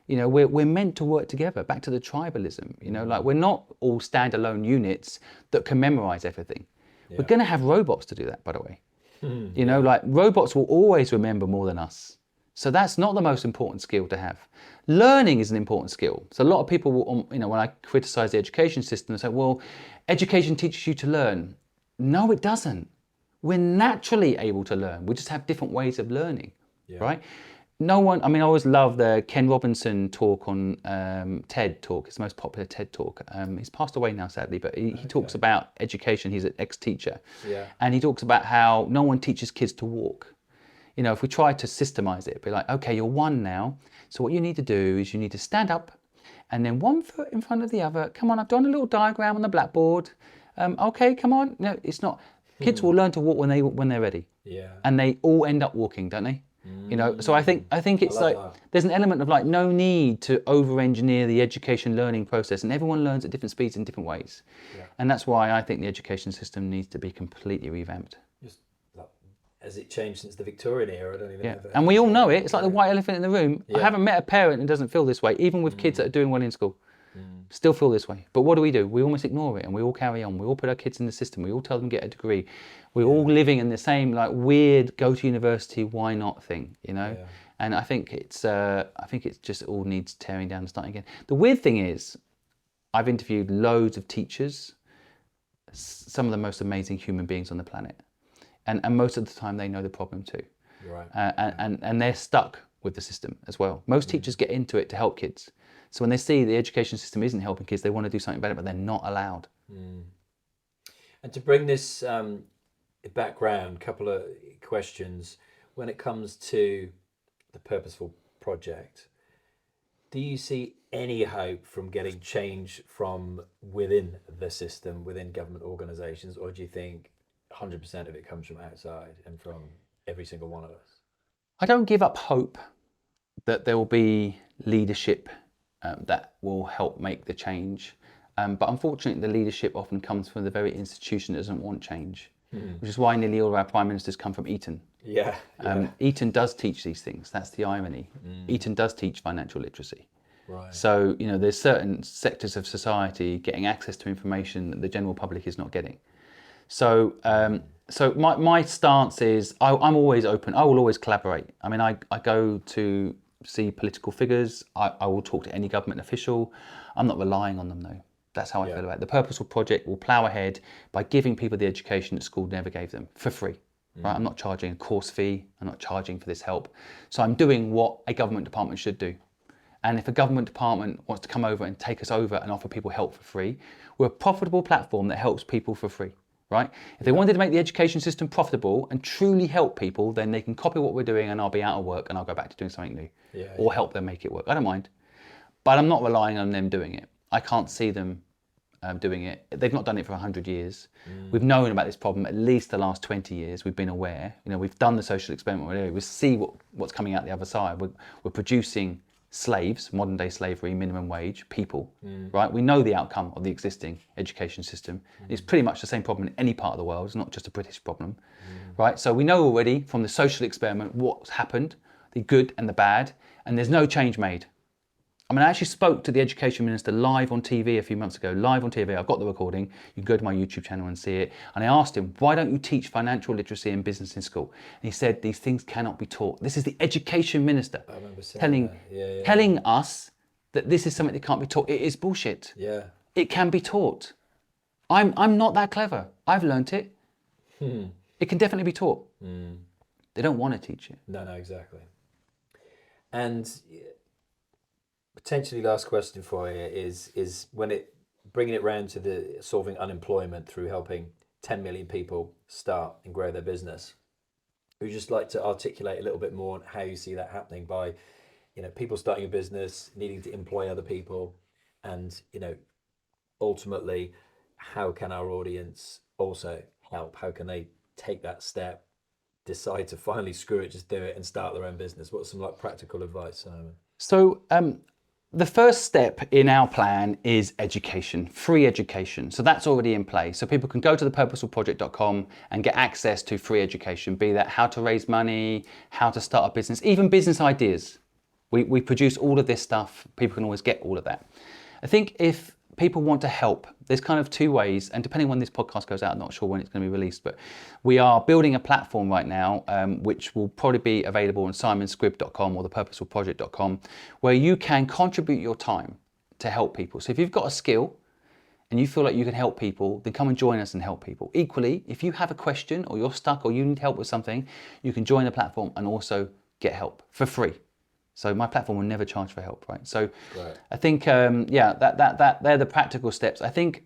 You know, we're meant to work together, back to the tribalism, you know, like, we're not all standalone units that can memorize everything. We're going to have robots to do that, by the way. You know, like, robots will always remember more than us. So that's not the most important skill to have. Learning is an important skill. So a lot of people will, you know, when I criticize the education system, they say, well, education teaches you to learn. No, it doesn't. We're naturally able to learn. We just have different ways of learning, right? No one, I mean, I always love the Ken Robinson talk on TED Talk. It's the most popular TED Talk. He's passed away now, sadly, but he talks about education. He's an ex-teacher. And he talks about how no one teaches kids to walk. You know, if we try to systemize it, be like, okay, you're one now. So what you need to do is you need to stand up and then one foot in front of the other. Come on, I've done a little diagram on the blackboard. Okay, come on. No, it's not. Kids will learn to walk when they're ready. And they all end up walking, don't they? You know, so I think it's like there's an element of like no need to over-engineer the education learning process, and everyone learns at different speeds in different ways. And that's why I think the education system needs to be completely revamped. Has it changed since the Victorian era? I don't even know. And we all know it. It's like the white elephant in the room. I haven't met a parent who doesn't feel this way, even with kids that are doing well in school. Still feel this way. But what do? We almost ignore it and we all carry on. We all put our kids in the system. We all tell them to get a degree. We're all living in the same like weird go to university, why not thing, you know? And I think it's just all needs tearing down and starting again. The weird thing is, I've interviewed loads of teachers, some of the most amazing human beings on the planet. And most of the time they know the problem too. And they're stuck with the system as well. Most teachers get into it to help kids. So when they see the education system isn't helping kids, they want to do something better, but they're not allowed. And to bring this background, couple of questions. When it comes to the Purposeful Project, do you see any hope from getting change from within the system, within government organisations, or do you think 100% of it comes from outside and from every single one of us? I don't give up hope that there will be leadership that will help make the change. But unfortunately, the leadership often comes from the very institution that doesn't want change, which is why nearly all of our prime ministers come from Eton. Yeah. Eton does teach these things. That's the irony. Eton does teach financial literacy. Right. So, there's certain sectors of society getting access to information that the general public is not getting. So, my stance is I'm always open. I will always collaborate. I mean, I go to see political figures. I will talk to any government official. I'm not relying on them though. That's how I feel about it. The Purposeful Project will plough ahead by giving people the education that school never gave them for free. Right? I'm not charging a course fee. I'm not charging for this help. So I'm doing what a government department should do. And if a government department wants to come over and take us over and offer people help for free, we're a profitable platform that helps people for free. Right? If they wanted to make the education system profitable and truly help people, then they can copy what we're doing and I'll be out of work and I'll go back to doing something new or help them make it work. I don't mind. But I'm not relying on them doing it. I can't see them doing it. They've not done it for 100 years. We've known about this problem at least the last 20 years. We've been aware. We've done the social experiment. We see what's coming out the other side. We're producing slaves, modern day slavery, minimum wage, people, right? We know the outcome of the existing education system. It's pretty much the same problem in any part of the world. It's not just a British problem, right? So we know already from the social experiment what's happened, the good and the bad, and there's no change made. I mean, I actually spoke to the education minister live on TV a few months ago, live on TV. I've got the recording. You can go to my YouTube channel and see it. And I asked him, why don't you teach financial literacy and business in school? And he said, these things cannot be taught. This is the education minister telling us that this is something that can't be taught. It is bullshit. Yeah. It can be taught. I'm not that clever. I've learnt it. It can definitely be taught. They don't want to teach it. No, exactly. And potentially last question for you is bringing it round to the solving unemployment through helping 10 million people start and grow their business. Would you just like to articulate a little bit more on how you see that happening by, people starting a business, needing to employ other people, and, ultimately, how can our audience also help? How can they take that step, decide to finally screw it, just do it and start their own business? What's some practical advice, Simon? So, the first step in our plan is education, free education. So that's already in place. So people can go to thepurposefulproject.com and get access to free education, be that how to raise money, how to start a business, even business ideas. We produce all of this stuff. People can always get all of that. I think if people want to help, there's kind of two ways, and depending on when this podcast goes out, I'm not sure when it's going to be released, but we are building a platform right now, which will probably be available on simonsquibb.com or thepurposefulproject.com, where you can contribute your time to help people. So if you've got a skill and you feel like you can help people, then come and join us and help people. Equally, if you have a question or you're stuck or you need help with something, you can join the platform and also get help for free. So my platform will never charge for help, right? So I think, that they're the practical steps. I think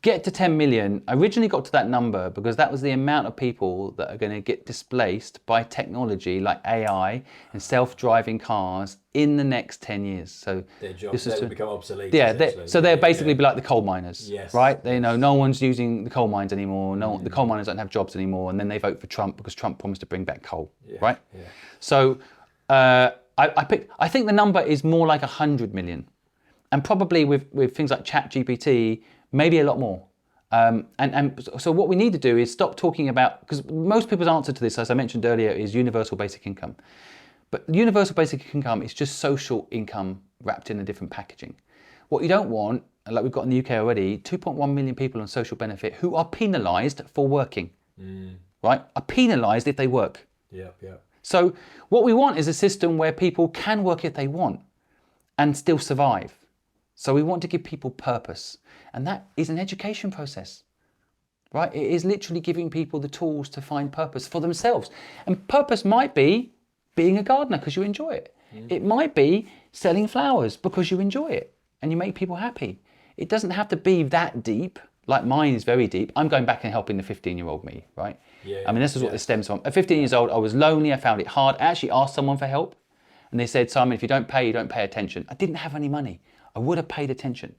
get to 10 million, I originally got to that number because that was the amount of people that are going to get displaced by technology like AI and self-driving cars in the next 10 years. So their jobs will become obsolete. Yeah, they're basically be like the coal miners, right? They know no one's using the coal mines anymore. The coal miners don't have jobs anymore, and then they vote for Trump because Trump promised to bring back coal, right? Yeah. So I think the number is more like 100 million, and probably with things like ChatGPT, maybe a lot more. And so what we need to do is stop talking about, because most people's answer to this, as I mentioned earlier, is universal basic income. But universal basic income is just social income wrapped in a different packaging. What you don't want, like we've got in the UK already, 2.1 million people on social benefit who are penalised for working, right? Are penalised if they work. Yeah. So what we want is a system where people can work if they want and still survive. So we want to give people purpose. And that is an education process, right? It is literally giving people the tools to find purpose for themselves. And purpose might be being a gardener because you enjoy it. It might be selling flowers because you enjoy it and you make people happy. It doesn't have to be that deep. Like mine is very deep. I'm going back and helping the 15-year-old me, right? Yeah, I mean, this is what this stems from. At 15 years old, I was lonely. I found it hard. I actually asked someone for help. And they said, Simon, if you don't pay, you don't pay attention. I didn't have any money. I would have paid attention.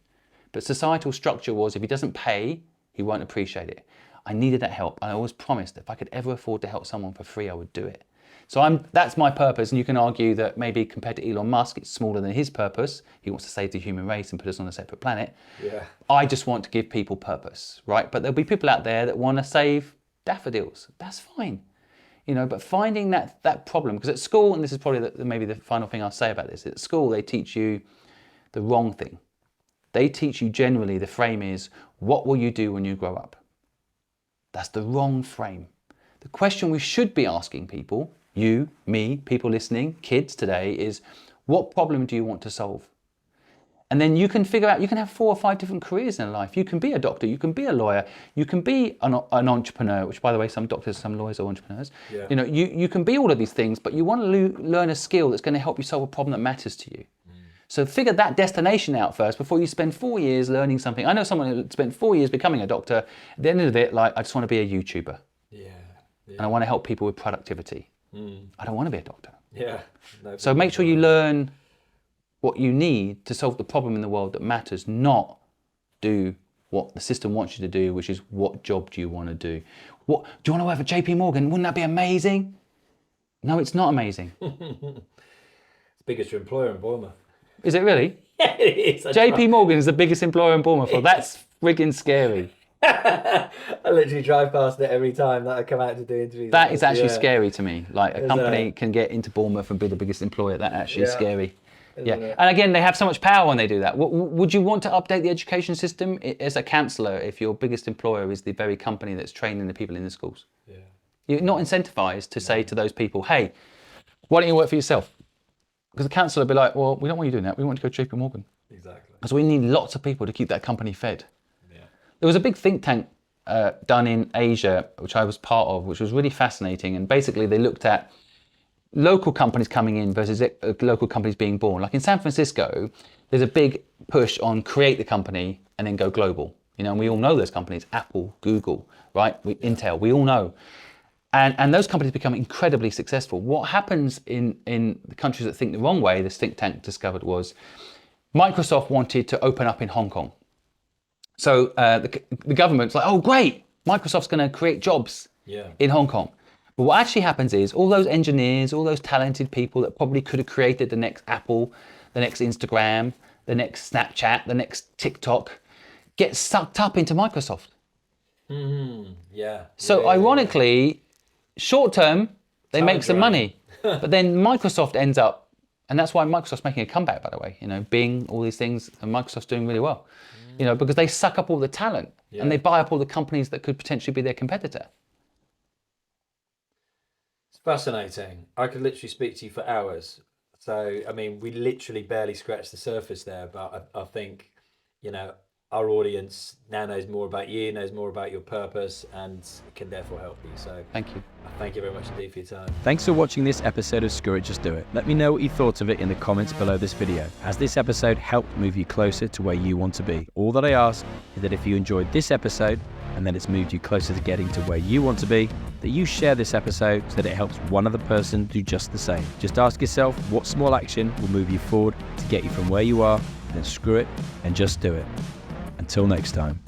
But societal structure was, if he doesn't pay, he won't appreciate it. I needed that help. And I always promised that if I could ever afford to help someone for free, I would do it. So that's my purpose. And you can argue that maybe compared to Elon Musk, it's smaller than his purpose. He wants to save the human race and put us on a separate planet. Yeah. I just want to give people purpose, right? But there'll be people out there that want to save daffodils. That's fine. You know, but finding that problem, because at school, and this is probably maybe the final thing I'll say about this, at school they teach you the wrong thing. They teach you generally, the frame is, what will you do when you grow up? That's the wrong frame. The question we should be asking people, you, me, people listening, kids today, is what problem do you want to solve? And then you can figure out, you can have 4 or 5 different careers in life. You can be a doctor, you can be a lawyer, you can be an entrepreneur, which by the way, some doctors, some lawyers are entrepreneurs. Yeah. You know, you can be all of these things, but you want to learn a skill that's going to help you solve a problem that matters to you. So figure that destination out first before you spend 4 years learning something. I know someone who spent 4 years becoming a doctor. At the end of it, like, I just want to be a YouTuber. Yeah. And I want to help people with productivity. I don't want to be a doctor. Yeah. No, So make sure you learn what you need to solve the problem in the world that matters, not do what the system wants you to do, which is what job do you want to do? What do you want to work for JP Morgan? Wouldn't that be amazing? No, it's not amazing. It's biggest employer in Bournemouth. Is it really? Yeah, it is. JP Morgan is the biggest employer in Bournemouth. Well, that's friggin' scary. I literally drive past it every time that I come out to do interviews. That is actually Yeah. scary to me. Like a Is company it? can get into Bournemouth and be the biggest employer. That actually is Yeah. scary. Yeah, Isn't it? and again, they have so much power when they do that. Would you want to update the education system as a counsellor if your biggest employer is the very company that's training the people in the schools? Yeah. You're not incentivised to say to those people, hey, why don't you work for yourself? Because the counsellor will be like, well, we don't want you doing that. We want you to go to JP Morgan. Exactly. Because we need lots of people to keep that company fed. Yeah. There was a big think tank done in Asia, which I was part of, which was really fascinating. And basically they looked at local companies coming in versus local companies being born. Like in San Francisco, there's a big push on create the company and then go global. You know, and we all know those companies, Apple, Google, right? Intel, we all know. And those companies become incredibly successful. What happens in the countries that think the wrong way, this think tank discovered, was Microsoft wanted to open up in Hong Kong. So the government's like, oh, great, Microsoft's going to create jobs in Hong Kong. But what actually happens is all those engineers, all those talented people that probably could have created the next Apple, the next Instagram, the next Snapchat, the next TikTok, get sucked up into Microsoft. Yeah. So ironically, short term, they make some money, but then Microsoft ends up, and that's why Microsoft's making a comeback, by the way, you know, Bing, all these things, and Microsoft's doing really well, you know, because they suck up all the talent and they buy up all the companies that could potentially be their competitor. It's fascinating. I could literally speak to you for hours. So, I mean, we literally barely scratched the surface there, but I think, you know, our audience now knows more about you, knows more about your purpose, and can therefore help you. So Thank you. thank you very much indeed for your time. Thanks for watching this episode of Screw It, Just Do It. Let me know what you thought of it in the comments below this video. Has this episode helped move you closer to where you want to be? All that I ask is that if you enjoyed this episode and then it's moved you closer to getting to where you want to be, that you share this episode so that it helps one other person do just the same. Just ask yourself what small action will move you forward to get you from where you are, then screw it and just do it. Until next time.